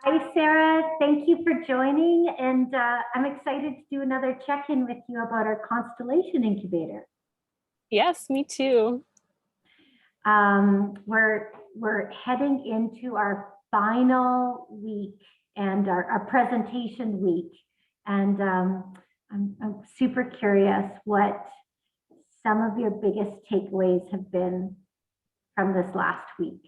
Hi, Sarah. Thank you for joining. And I'm excited to do another check-in with you about our Constellation Incubator. Yes, me too. We're heading into our final week and our presentation week. And I'm super curious what some of your biggest takeaways have been from this last week.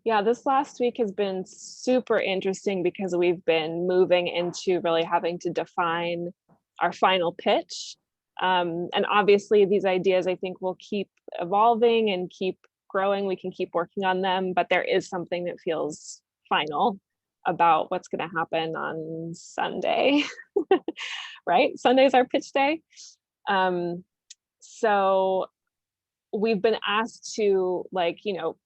Yeah, this last week has been super interesting because we've been moving into really having to define our final pitch. And obviously these ideas I think will keep evolving and keep growing. We can keep working on them, but there is something that feels final about what's going to happen on Sunday, right? Sunday's our pitch day. So we've been asked to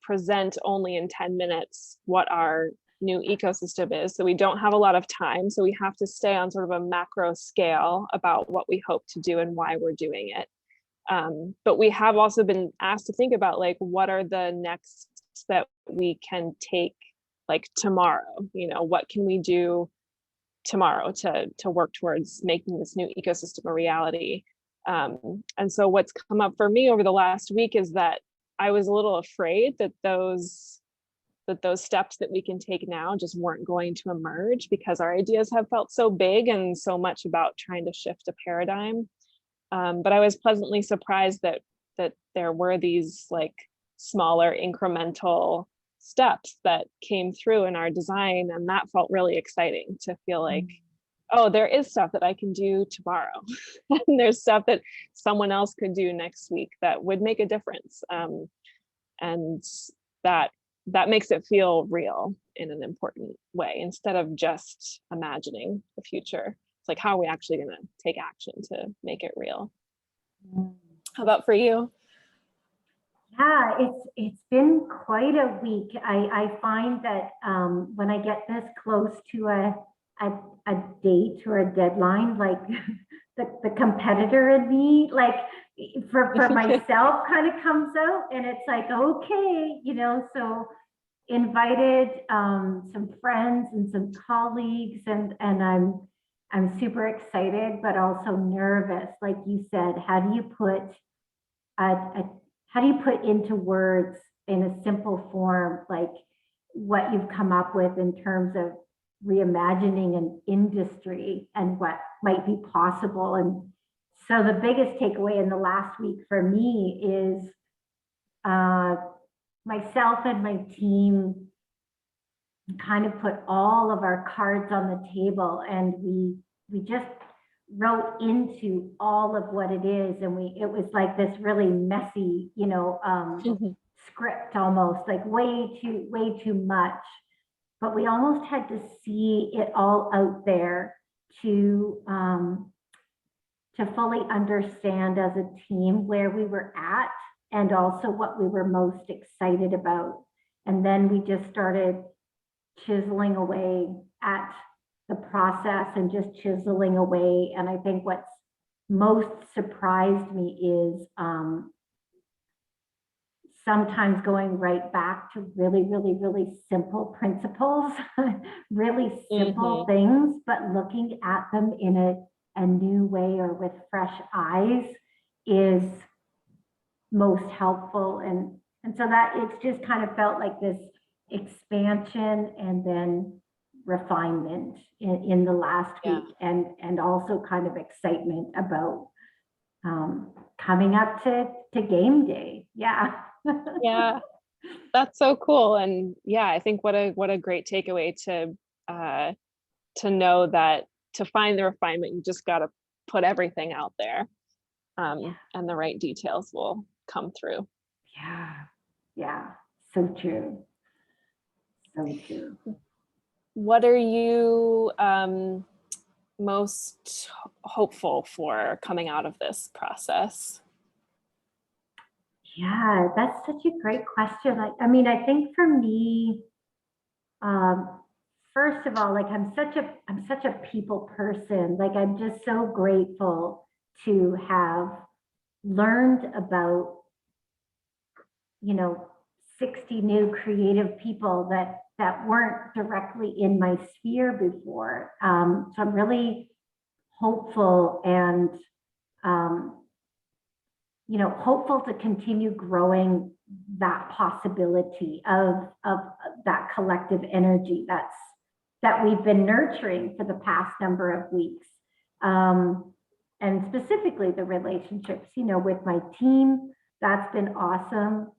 present only in 10 minutes what our new ecosystem is. So we don't have a lot of time. So we have to stay on sort of a macro scale about what we hope to do and why we're doing it. But we have also been asked to think about what are the next that we can take tomorrow, what can we do tomorrow to work towards making this new ecosystem a reality. And so what's come up for me over the last week is that I was a little afraid that those steps that we can take now just weren't going to emerge because our ideas have felt so big and so much about trying to shift a paradigm. But I was pleasantly surprised that there were these smaller incremental steps that came through in our design, and that felt really exciting to feel like, oh, there is stuff that I can do tomorrow. And there's stuff that someone else could do next week that would make a difference. And that makes it feel real in an important way instead of just imagining the future. It's like, how are we actually going to take action to make it real? How about for you? Yeah, it's been quite a week. I find that when I get this close to a date or a deadline, like the competitor in me, for myself kind of comes out, and it's like, okay, so invited some friends and some colleagues, and I'm super excited, but also nervous. Like you said, how do you put into words in a simple form, like what you've come up with in terms of reimagining an industry and what might be possible? And so the biggest takeaway in the last week for me is myself and my team kind of put all of our cards on the table, and we just wrote into all of what it is, and it was like this really messy script, almost like way too much, but we almost had to see it all out there to fully understand as a team where we were at and also what we were most excited about. And then we just started chiseling away at the process and just chiseling away. And I think what's most surprised me is sometimes going right back to really, really, really simple principles, really simple things, but looking at them in a new way or with fresh eyes is most helpful. And so that it's just kind of felt like this expansion and then refinement in the last week, and also kind of excitement about coming up to game day. Yeah, that's so cool. And yeah, I think what a great takeaway to know that to find the refinement, you just got to put everything out there, and the right details will come through. Yeah, so true. What are you most hopeful for coming out of this process? Yeah, that's such a great question. I mean, I think for me, first of all, like I'm such a people person. Like I'm just so grateful to have learned about, 60 new creative people that weren't directly in my sphere before. So I'm really hopeful and, hopeful to continue growing that possibility of that collective energy that we've been nurturing for the past number of weeks. And specifically the relationships, with my team, that's been awesome.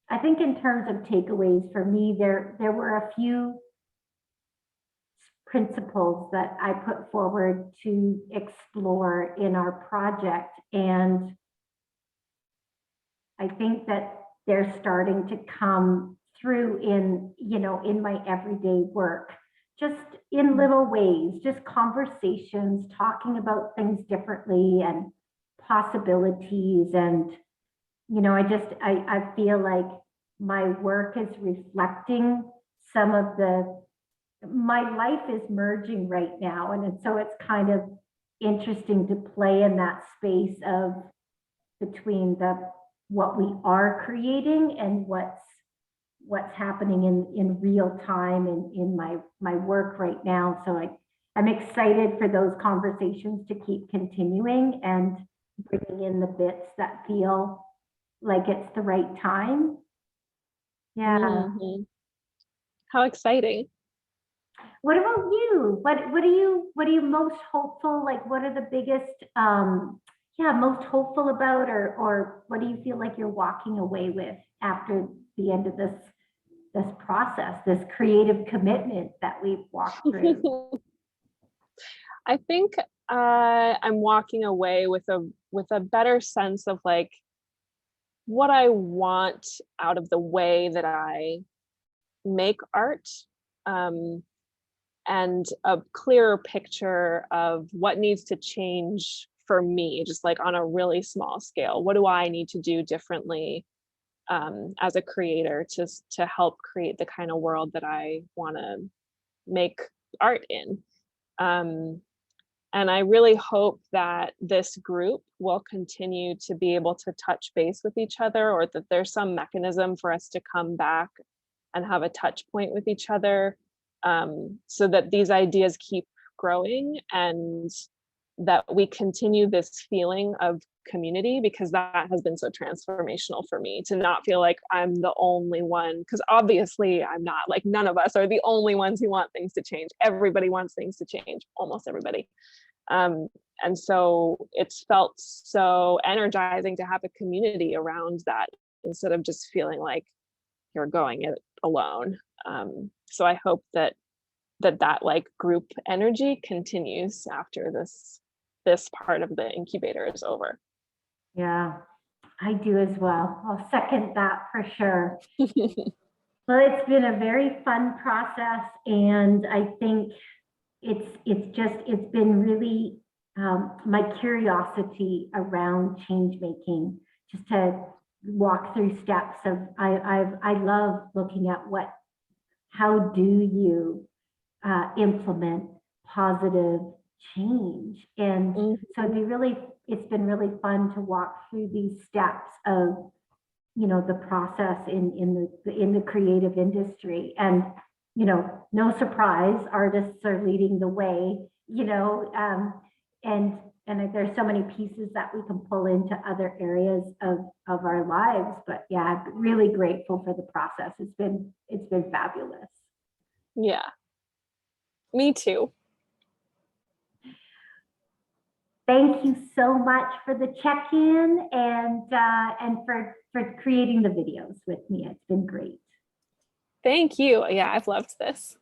I think in terms of takeaways for me, there were a few principles that I put forward to explore in our project. And I think that they're starting to come through in my everyday work, just in little ways, just conversations, talking about things differently and possibilities. And, I feel like my work is reflecting some of my life is merging right now. And so it's kind of interesting to play in that space of between what we are creating and what's happening in real time in my work right now. So I'm excited for those conversations to keep continuing and bringing in the bits that feel like it's the right time. Yeah. Mm-hmm. How exciting. What about you? What are you most hopeful? Like, what are the biggest, most hopeful about, or what do you feel like you're walking away with after the end of this process, this creative commitment that we've walked through? I think I'm walking away with a better sense of like what I want out of the way that I make art. And a clearer picture of what needs to change for me, just like on a really small scale. What do I need to do differently as a creator to help create the kind of world that I want to make art in? And I really hope that this group will continue to be able to touch base with each other, or that there's some mechanism for us to come back and have a touch point with each other, so that these ideas keep growing and that we continue this feeling of community, because that has been so transformational for me, to not feel like I'm the only one, because obviously I'm not. Like, none of us are the only ones who want things to change. Everybody wants things to change, almost everybody. And so it's felt so energizing to have a community around that, instead of just feeling like you're going it alone. So I hope that like group energy continues after this part of the incubator is over. Yeah, I do as well. I'll second that for sure. Well, it's been a very fun process, and I think it's been really my curiosity around change making, just to walk through steps of I love looking at how do you implement positive change. And so it's been really fun to walk through these steps of the process in the creative industry. And no surprise, artists are leading the way, and there's so many pieces that we can pull into other areas of our lives. But yeah, I'm really grateful for the process. It's been fabulous. Yeah, me too. Thank you so much for the check-in and for creating the videos with me. It's been great. Thank you. Yeah, I've loved this.